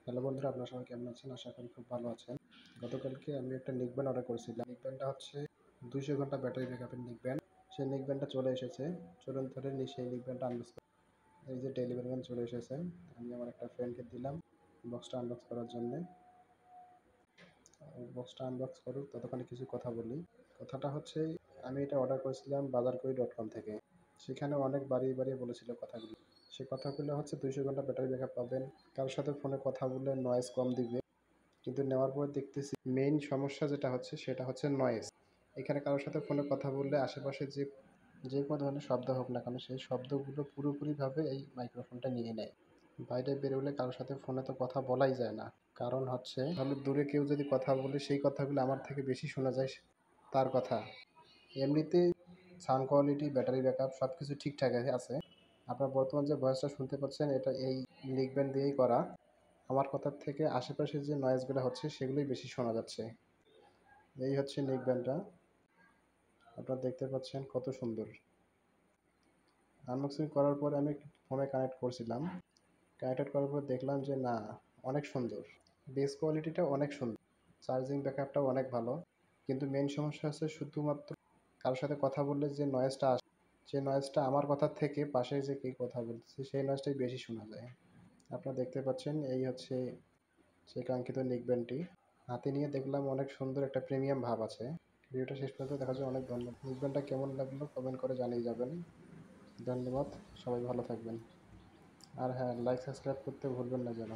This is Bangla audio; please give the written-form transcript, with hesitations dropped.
হ্যালো বন্ধুরা, আপনারা সবাই কেমন আছেন? আশা করি খুব ভালো আছেন। গতকালকে আমি একটা নেকব্যান্ড অর্ডার করেছিলাম। নেকব্যান্ডটা হচ্ছে 200 ঘন্টা ব্যাটারি ব্যাকআপের নেকব্যান্ড। সেই নেকব্যান্ডটা চলে এসেছে। চলুন ধরে নিই সেই নেকব্যান্ডটা আনবক্স করি। এই যে ডেলিভারি ম্যান চলে এসেছে। আমি আমার একটা ফ্রেন্ডকে দিলাম বক্সটা আনবক্স করার জন্যে। বক্সটা আনবক্স করুক, ততক্ষণে কিছু কথা বলি। কথাটা হচ্ছে, আমি এটা অর্ডার করেছিলাম bazaarkoi.com থেকে। সেখানে অনেক বাড়িয়ে বলেছিল কথাগুলো। সে কথাগুলো হচ্ছে 200 ঘন্টা ব্যাটারি ব্যাকআপ পাবেন, কারোর সাথে ফোনে কথা বললে নয়েজ কম দিবে। কিন্তু নেওয়ার পর দেখতেছি মেইন সমস্যা যেটা হচ্ছে সেটা হচ্ছে নয়েজ। এখানে কারোর সাথে ফোনে কথা বললে আশেপাশে যে কোনো ধরনের শব্দ হোক না কেন, সেই শব্দগুলো পুরোপুরিভাবে এই মাইক্রোফোনটা নিয়ে নেয়। বাইরে বেরোলে কারোর সাথে ফোনে তো কথা বলাই যায় না। কারণ হচ্ছে তাহলে দূরে কেউ যদি কথা বলে সেই কথাগুলো আমার থেকে বেশি শোনা যায় তার কথা। এমনিতেই সাউন্ড কোয়ালিটি, ব্যাটারি ব্যাকআপ সব কিছু ঠিকঠাক আছে। আপনার বর্তমান যে ভয়েসটা শুনতে পাচ্ছেন এটা এই নেকব্যান্ড দিয়েই করা। আমার কথার থেকে আশেপাশে যে নয়েজগুলো হচ্ছে সেগুলোই বেশি শোনা যাচ্ছে। এই হচ্ছে নেকব্যান্ডটা, আপনারা দেখতে পাচ্ছেন কত সুন্দর। আনবক্সিং করার পরে আমি ফোনে কানেক্ট করছিলাম। কানেক্টেড করার পর দেখলাম যে না, অনেক সুন্দর। বেস কোয়ালিটিটা অনেক সুন্দর, চার্জিং ব্যাকআপটাও অনেক ভালো। কিন্তু মেইন সমস্যা হচ্ছে শুধুমাত্র কারোর সাথে কথা বললে যে নয়েজটা আসে, সেই নয়েজটা আমার কথার থেকে পাশে যে কে কথা বলতেছে সেই নয়েজটাই বেশি শোনা যায়। আপনারা দেখতে পাচ্ছেন এই হচ্ছে সেই কাঙ্ক্ষিত নেকব্যান্ডটি। হাতে নিয়ে দেখলাম অনেক সুন্দর একটা প্রিমিয়াম ভাব আছে। ভিডিওটা শেষ পর্যন্ত দেখার জন্য অনেক ধন্যবাদ। নেকব্যান্ডটা কেমন লাগলো কমেন্ট করে জানিয়ে যাবেন। ধন্যবাদ, সবাই ভালো থাকবেন। আর হ্যাঁ, লাইক সাবস্ক্রাইব করতে ভুলবেন না যেন।